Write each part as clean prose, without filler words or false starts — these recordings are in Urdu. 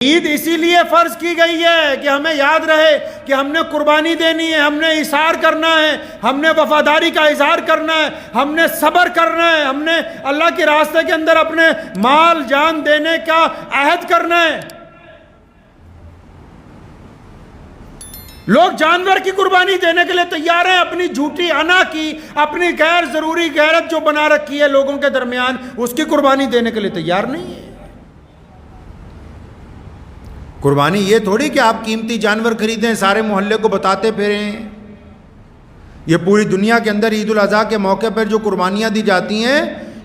عید اسی لیے فرض کی گئی ہے کہ ہمیں یاد رہے کہ ہم نے قربانی دینی ہے، ہم نے اظہار کرنا ہے، ہم نے وفاداری کا اظہار کرنا ہے، ہم نے صبر کرنا ہے، ہم نے اللہ کے راستے کے اندر اپنے مال جان دینے کا عہد کرنا ہے۔ لوگ جانور کی قربانی دینے کے لیے تیار ہیں، اپنی جھوٹی انا کی، اپنی غیر ضروری غیرت جو بنا رکھی ہے لوگوں کے درمیان، اس کی قربانی دینے کے لیے تیار نہیں ہے۔ قربانی یہ تھوڑی کہ آپ قیمتی جانور خریدیں، سارے محلے کو بتاتے پھریں۔ یہ پوری دنیا کے اندر عید الاضحیٰ کے موقع پر جو قربانیاں دی جاتی ہیں،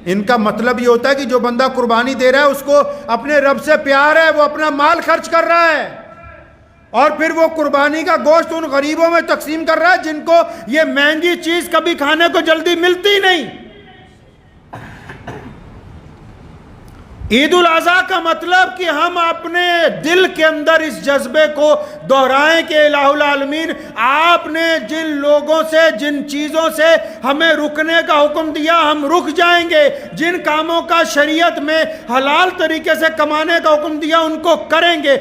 ان کا مطلب یہ ہوتا ہے کہ جو بندہ قربانی دے رہا ہے اس کو اپنے رب سے پیار ہے، وہ اپنا مال خرچ کر رہا ہے، اور پھر وہ قربانی کا گوشت ان غریبوں میں تقسیم کر رہا ہے جن کو یہ مہنگی چیز کبھی کھانے کو جلدی ملتی نہیں۔ عید الاضحیٰ کا مطلب کہ ہم اپنے دل کے اندر اس جذبے کو دہرائیں کہ الہ العالمین آپ نے جن لوگوں سے، جن چیزوں سے ہمیں رکنے کا حکم دیا ہم رک جائیں گے، جن کاموں کا شریعت میں حلال طریقے سے کمانے کا حکم دیا ان کو کریں گے،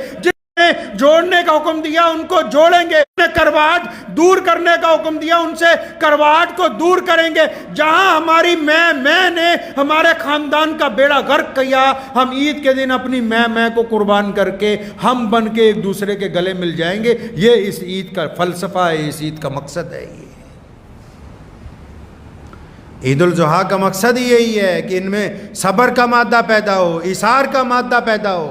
جوڑنے کا حکم دیا ان کو جوڑیں گے، کرواہٹ دور کرنے کا حکم دیا ان سے کرواہٹ کو دور کریں گے۔ جہاں ہماری میں نے ہمارے خاندان کا بیڑا غرق کیا، ہم عید کے دن اپنی میں کو قربان کر کے ہم بن کے ایک دوسرے کے گلے مل جائیں گے۔ یہ اس عید کا فلسفہ ہے، اس عید کا مقصد ہے۔ یہ عید الاضحیٰ کا مقصد یہی ہے کہ ان میں صبر کا مادہ پیدا ہو، اظہار کا مادہ پیدا ہو۔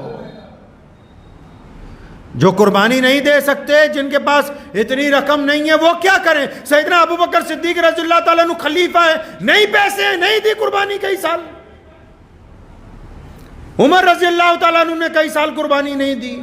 جو قربانی نہیں دے سکتے، جن کے پاس اتنی رقم نہیں ہے، وہ کیا کریں؟ سیدنا ابوبکر صدیق رضی اللہ تعالیٰ عنہ خلیفہ ہے، نہیں پیسے ہیں، نہیں دی قربانی کئی سال۔ عمر رضی اللہ تعالیٰ عنہ نے کئی سال قربانی نہیں دی۔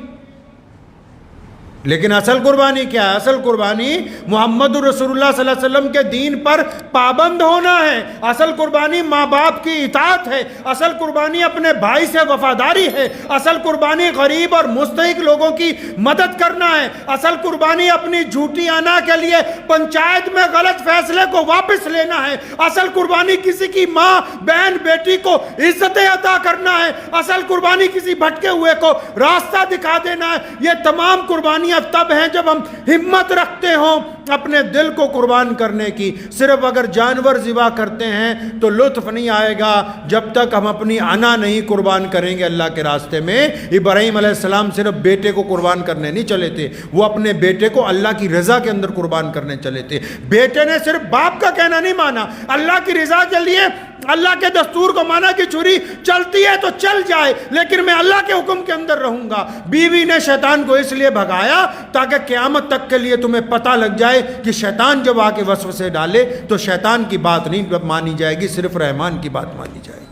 لیکن اصل قربانی کیا ہے؟ اصل قربانی محمد رسول اللہ صلی اللہ علیہ وسلم کے دین پر پابند ہونا ہے۔ اصل قربانی ماں باپ کی اطاعت ہے۔ اصل قربانی اپنے بھائی سے وفاداری ہے۔ اصل قربانی غریب اور مستحق لوگوں کی مدد کرنا ہے۔ اصل قربانی اپنی جھوٹی انا کے لیے پنچایت میں غلط فیصلے کو واپس لینا ہے۔ اصل قربانی کسی کی ماں، بہن، بیٹی کو عزتیں عطا کرنا ہے۔ اصل قربانی کسی بھٹکے ہوئے کو راستہ دکھا دینا ہے۔ یہ تمام قربانی تب ہیں جب ہم ہمت رکھتے ہوں اپنے دل کو قربان کرنے کی۔ صرف اگر جانور ذبح کرتے ہیں تو لطف نہیں آئے گا جب تک ہم اپنی انا نہیں قربان کریں گے اللہ کے راستے میں۔ ابراہیم علیہ السلام صرف بیٹے کو قربان کرنے نہیں چلے تھے، وہ اپنے بیٹے کو اللہ کی رضا کے اندر قربان کرنے چلے تھے۔ بیٹے نے صرف باپ کا کہنا نہیں مانا، اللہ کی رضا کے لیے اللہ کے دستور کو مانا کہ چھری چلتی ہے تو چل جائے لیکن میں اللہ کے حکم کے اندر رہوں گا۔ بیوی نے شیطان کو اس لیے بھگایا تاکہ قیامت تک کے لیے تمہیں پتہ لگ جائے کہ شیطان جب آ کے وسوسے ڈالے تو شیطان کی بات نہیں مانی جائے گی، صرف رحمان کی بات مانی جائے گی۔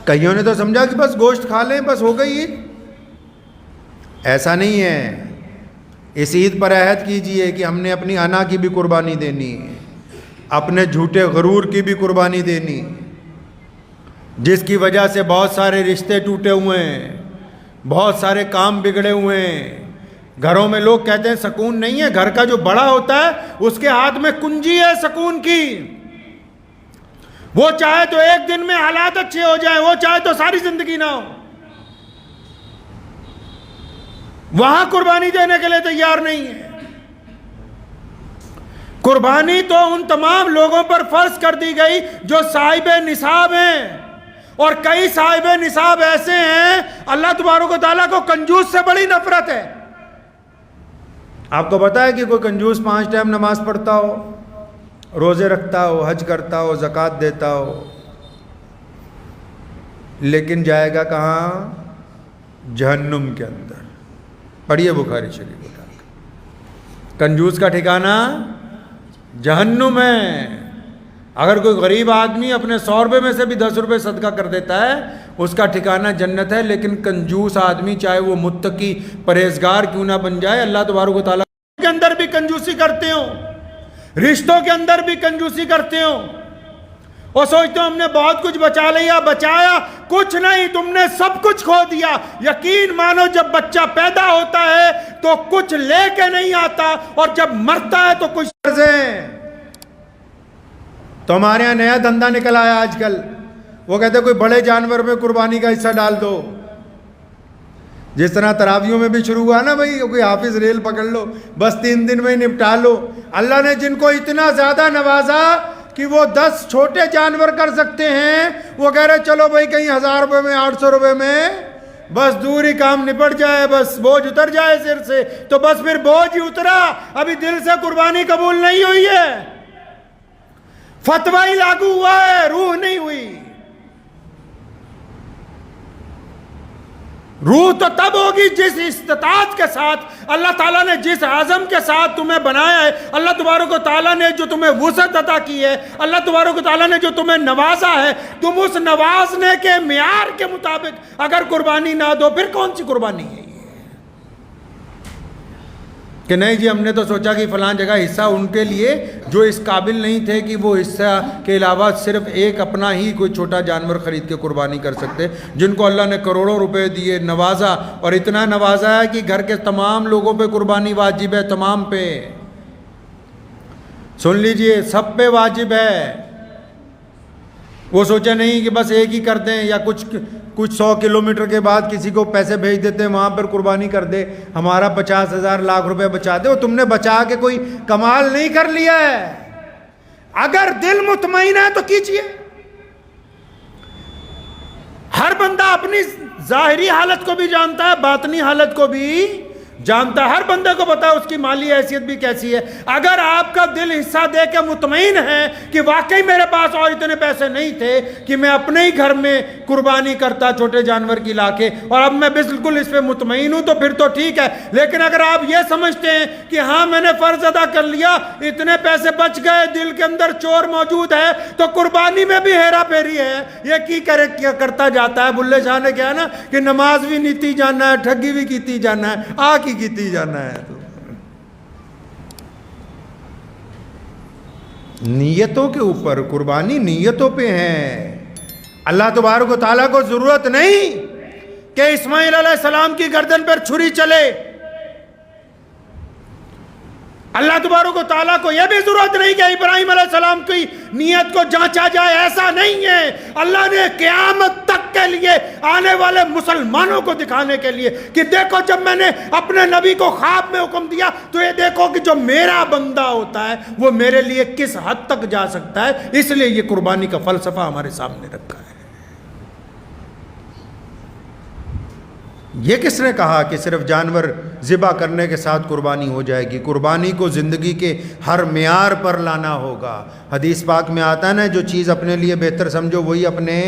کئیوں نے تو سمجھا کہ بس گوشت کھا لیں بس ہو گئی عید۔ ایسا نہیں ہے۔ اس عید پر عہد کیجئے کہ ہم نے اپنی انا کی بھی قربانی دینی ہے، اپنے جھوٹے غرور کی بھی قربانی دینی، جس کی وجہ سے بہت سارے رشتے ٹوٹے ہوئے ہیں، بہت سارے کام بگڑے ہوئے ہیں۔ گھروں میں لوگ کہتے ہیں سکون نہیں ہے، گھر کا جو بڑا ہوتا ہے اس کے ہاتھ میں کنجی ہے سکون کی۔ وہ چاہے تو ایک دن میں حالات اچھے ہو جائیں، وہ چاہے تو ساری زندگی نہ ہو، وہاں قربانی دینے کے لیے تیار نہیں ہے۔ قربانی تو ان تمام لوگوں پر فرض کر دی گئی جو صاحب نصاب ہیں، اور کئی صاحب نصاب ایسے ہیں اللہ تبارک و تعالیٰ کو کنجوس سے بڑی نفرت ہے۔ آپ کو پتا ہے کہ کوئی کنجوس 5 ٹائم نماز پڑھتا ہو، روزے رکھتا ہو، حج کرتا ہو، زکوٰۃ دیتا ہو، لیکن جائے گا کہاں؟ جہنم کے اندر۔ پڑھیے بخاری شریف اٹھا کے، کنجوس کا ٹھکانہ جہنم ہے۔ اگر کوئی غریب آدمی اپنے 100 روپے میں سے بھی 10 روپے صدقہ کر دیتا ہے اس کا ٹھکانہ جنت ہے، لیکن کنجوس آدمی چاہے وہ متقی پرہیزگار کیوں نہ بن جائے، اللہ تبارک و تعالیٰ کے اندر بھی کنجوسی کرتے ہوں، رشتوں کے اندر بھی کنجوسی کرتے ہوں، اور سوچتے ہو ہم نے بہت کچھ بچا لیا، بچایا کچھ نہیں، تم نے سب کچھ کھو دیا۔ یقین مانو جب بچہ پیدا ہوتا ہے تو کچھ لے کے نہیں آتا، اور جب مرتا ہے تو کچھ قرضیں۔ تو ہمارے یہاں نیا دھندا نکل آیا آج کل، وہ کہتے ہیں کوئی بڑے جانور میں قربانی کا حصہ ڈال دو، جس طرح تراویوں میں بھی شروع ہوا نا بھائی، کوئی حافظ ریل پکڑ لو، بس 3 دن میں نپٹا لو۔ اللہ نے جن کو اتنا زیادہ نوازا کہ وہ 10 چھوٹے جانور کر سکتے ہیں، وہ کہہ رہے چلو بھائی کہیں 1000 روپے میں 800 روپے میں بس دور ہی کام نپٹ جائے، بس بوجھ اتر جائے سر سے، تو بس پھر بوجھ ہی اترا، ابھی دل سے قربانی قبول نہیں ہوئی ہے، فتویٰ ہی لاگو ہوا ہے، روح نہیں ہوئی۔ روح تو تب ہوگی جس استطاعت کے ساتھ اللہ تعالیٰ نے، جس عزم کے ساتھ تمہیں بنایا ہے، اللہ تبارک و تعالیٰ نے جو تمہیں وسعت عطا کی ہے، اللہ تبارک و تعالیٰ نے جو تمہیں نوازا ہے، تم اس نوازنے کے معیار کے مطابق اگر قربانی نہ دو، پھر کون سی قربانی ہے یہ؟ کہ نہیں جی ہم نے تو سوچا کہ فلاں جگہ حصہ ان کے لیے جو اس قابل نہیں تھے کہ وہ حصہ کے علاوہ صرف ایک اپنا ہی کوئی چھوٹا جانور خرید کے قربانی کر سکتے، جن کو اللہ نے کروڑوں روپے دیے، نوازا، اور اتنا نوازا ہے کہ گھر کے تمام لوگوں پہ قربانی واجب ہے، تمام پہ، سن لیجئے سب پہ واجب ہے۔ وہ سوچے نہیں کہ بس ایک ہی کر دیں، یا کچھ 100 کلومیٹر کے بعد کسی کو پیسے بھیج دیتے ہیں وہاں پر قربانی کر دے، ہمارا 50,000 لاکھ روپے بچا دے، وہ تم نے بچا کے کوئی کمال نہیں کر لیا ہے۔ اگر دل مطمئن ہے تو کیجئے۔ ہر بندہ اپنی ظاہری حالت کو بھی جانتا ہے، باطنی حالت کو بھی جانتا ہے، ہر بندے کو پتا ہے اس کی مالی حیثیت بھی کیسی ہے۔ اگر آپ کا دل حصہ دے کے مطمئن ہے کہ واقعی میرے پاس اور اتنے پیسے نہیں تھے کہ میں اپنے ہی گھر میں قربانی کرتا چھوٹے جانور کی لا کے، اور اب میں بالکل اس پہ مطمئن ہوں، تو پھر تو ٹھیک ہے۔ لیکن اگر آپ یہ سمجھتے ہیں کہ ہاں میں نے فرض ادا کر لیا، اتنے پیسے بچ گئے، دل کے اندر چور موجود ہے، تو قربانی میں بھی ہیرا پھیری ہے، یہ کی کیا کرتا جاتا ہے۔ بلے شاہ نے کہا نا کہ نماز بھی نیتی جانا ہے، ٹھگی بھی کیتی جانا ہے، آ کیتی جانا ہے۔ تو نیتوں کے اوپر قربانی نیتوں پہ ہے۔ اللہ تبارک و تعالیٰ کو ضرورت نہیں کہ اسماعیل علیہ السلام کی گردن پر چھری چلے، اللہ تبارک و تعالیٰ کو یہ بھی ضرورت نہیں کہ ابراہیم علیہ السلام کی نیت کو جانچا جائے، ایسا نہیں ہے۔ اللہ نے قیامت تک کے لیے آنے والے مسلمانوں کو دکھانے کے لیے کہ دیکھو جب میں نے اپنے نبی کو خواب میں حکم دیا تو یہ دیکھو کہ جو میرا بندہ ہوتا ہے وہ میرے لیے کس حد تک جا سکتا ہے، اس لیے یہ قربانی کا فلسفہ ہمارے سامنے رکھا ہے۔ یہ کس نے کہا کہ صرف جانور ذبح کرنے کے ساتھ قربانی ہو جائے گی؟ قربانی کو زندگی کے ہر معیار پر لانا ہوگا۔ حدیث پاک میں آتا ہے نا، جو چیز اپنے لیے بہتر سمجھو وہی اپنے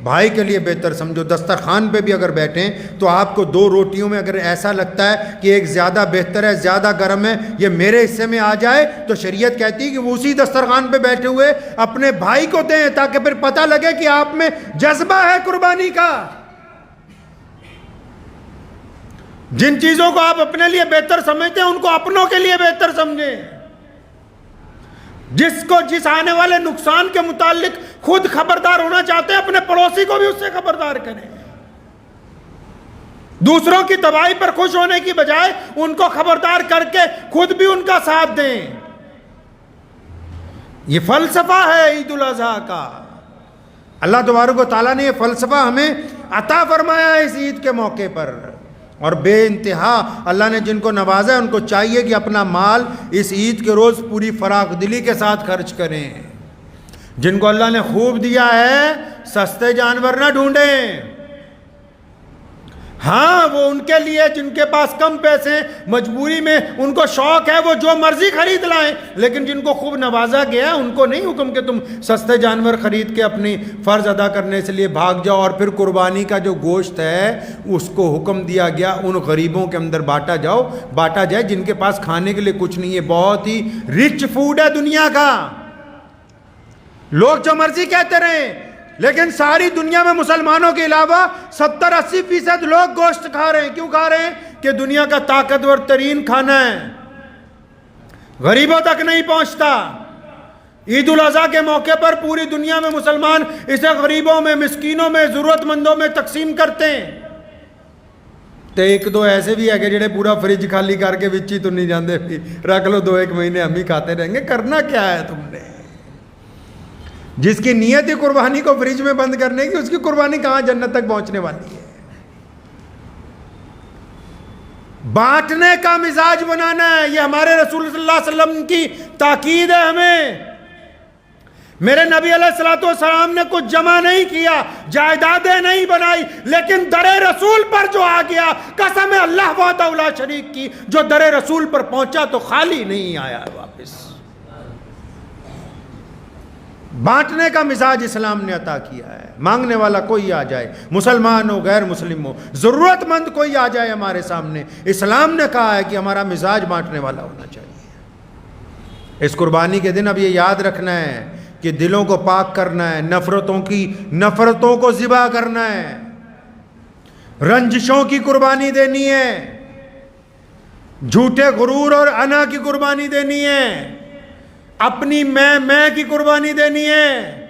بھائی کے لیے بہتر سمجھو۔ دسترخوان پہ بھی اگر بیٹھیں تو آپ کو 2 روٹیوں میں اگر ایسا لگتا ہے کہ ایک زیادہ بہتر ہے، زیادہ گرم ہے، یہ میرے حصے میں آ جائے، تو شریعت کہتی ہے کہ وہ اسی دسترخوان پہ بیٹھے ہوئے اپنے بھائی کو دیں، تاکہ پھر پتہ لگے کہ آپ میں جذبہ ہے قربانی کا۔ جن چیزوں کو آپ اپنے لیے بہتر سمجھتے ہیں ان کو اپنوں کے لیے بہتر سمجھیں۔ جس آنے والے نقصان کے متعلق خود خبردار ہونا چاہتے ہیں، اپنے پڑوسی کو بھی اس سے خبردار کریں۔ دوسروں کی تباہی پر خوش ہونے کی بجائے ان کو خبردار کر کے خود بھی ان کا ساتھ دیں۔ یہ فلسفہ ہے عید الاضحیٰ کا۔ اللہ تبارک و تعالیٰ نے یہ فلسفہ ہمیں عطا فرمایا ہے اس عید کے موقع پر، اور بے انتہا اللہ نے جن کو نوازا ہے ان کو چاہیے کہ اپنا مال اس عید کے روز پوری فراخ دلی کے ساتھ خرچ کریں۔ جن کو اللہ نے خوب دیا ہے سستے جانور نہ ڈھونڈیں۔ ہاں وہ ان کے لیے جن کے پاس کم پیسے، مجبوری میں ان کو شوق ہے، وہ جو مرضی خرید لائیں، لیکن جن کو خوب نوازا گیا ہے ان کو نہیں حکم کہ تم سستے جانور خرید کے اپنی فرض ادا کرنے سے لیے بھاگ جاؤ، اور پھر قربانی کا جو گوشت ہے اس کو حکم دیا گیا ان غریبوں کے اندر بانٹا جائے جن کے پاس کھانے کے لیے کچھ نہیں ہے۔ بہت ہی رچ فوڈ ہے دنیا کا، لوگ جو مرضی کہتے رہیں، لیکن ساری دنیا میں مسلمانوں کے علاوہ 70-80% لوگ گوشت کھا رہے ہیں۔ کیوں کھا رہے ہیں؟ کہ دنیا کا طاقتور ترین کھانا ہے، غریبوں تک نہیں پہنچتا۔ عید الاضحیٰ کے موقع پر پوری دنیا میں مسلمان اسے غریبوں میں، مسکینوں میں، ضرورت مندوں میں تقسیم کرتے ہیں۔ تو 1-2 ایسے بھی ہے کہ جڑے پورا فریج خالی کر کے وچی تو نہیں جاندے، رکھ لو 2-1 مہینے ہم ہی کھاتے رہیں گے۔ کرنا کیا ہے تم نے؟ جس کی نیت ہے قربانی کو فریج میں بند کرنے کی، اس کی قربانی کہاں جنت تک پہنچنے والی ہے؟ بانٹنے کا مزاج بنانا ہے، یہ ہمارے رسول صلی اللہ علیہ وسلم کی تاکید ہے ہمیں۔ میرے نبی علیہ الصلوۃ والسلام نے کچھ جمع نہیں کیا، جائیدادیں نہیں بنائی، لیکن در رسول پر جو آ گیا، قسم اللہ وحدہ لا شریک کی، جو در رسول پر پہنچا تو خالی نہیں آیا واپس۔ بانٹنے کا مزاج اسلام نے عطا کیا ہے۔ مانگنے والا کوئی آ جائے، مسلمان ہو غیر مسلم ہو، ضرورت مند کوئی آ جائے ہمارے سامنے، اسلام نے کہا ہے کہ ہمارا مزاج بانٹنے والا ہونا چاہیے۔ اس قربانی کے دن اب یہ یاد رکھنا ہے کہ دلوں کو پاک کرنا ہے، نفرتوں کو ذبح کرنا ہے، رنجشوں کی قربانی دینی ہے، جھوٹے غرور اور انا کی قربانی دینی ہے، اپنی میں کی قربانی دینی ہے۔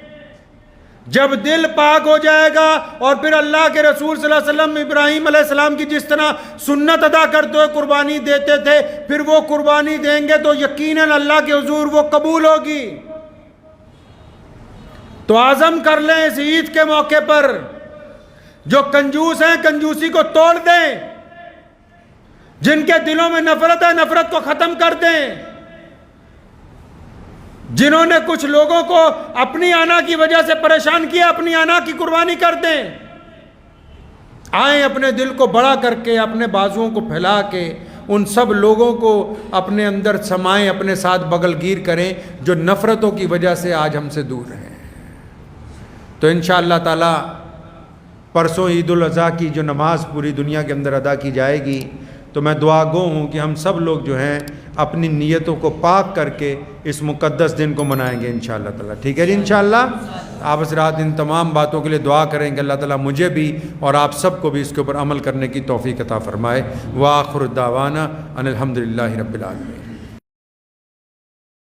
جب دل پاک ہو جائے گا اور پھر اللہ کے رسول صلی اللہ علیہ وسلم ابراہیم علیہ السلام کی جس طرح سنت ادا کرتے ہوئے قربانی دیتے تھے، پھر وہ قربانی دیں گے تو یقیناً اللہ کے حضور وہ قبول ہوگی۔ تو عزم کر لیں اس عید کے موقع پر، جو کنجوس ہیں کنجوسی کو توڑ دیں، جن کے دلوں میں نفرت ہے نفرت کو ختم کر دیں، جنہوں نے کچھ لوگوں کو اپنی آنا کی وجہ سے پریشان کیا، اپنی آنا کی قربانی کر دیں۔ آئیں اپنے دل کو بڑا کر کے، اپنے بازوؤں کو پھیلا کے ان سب لوگوں کو اپنے اندر سمائیں، اپنے ساتھ بغل گیر کریں جو نفرتوں کی وجہ سے آج ہم سے دور ہیں۔ تو انشاءاللہ تعالی پرسوں عید الاضحیٰ کی جو نماز پوری دنیا کے اندر ادا کی جائے گی، تو میں دعا گو ہوں کہ ہم سب لوگ جو ہیں اپنی نیتوں کو پاک کر کے اس مقدس دن کو منائیں گے انشاءاللہ تعالی۔ ٹھیک ہے جی انشاءاللہ۔ آپ حضرات ان تمام باتوں کے لیے دعا کریں کہ اللہ تعالیٰ مجھے بھی اور آپ سب کو بھی اس کے اوپر عمل کرنے کی توفیق عطا فرمائے۔ وآخر دعوانا ان الحمدللہ رب العالمین۔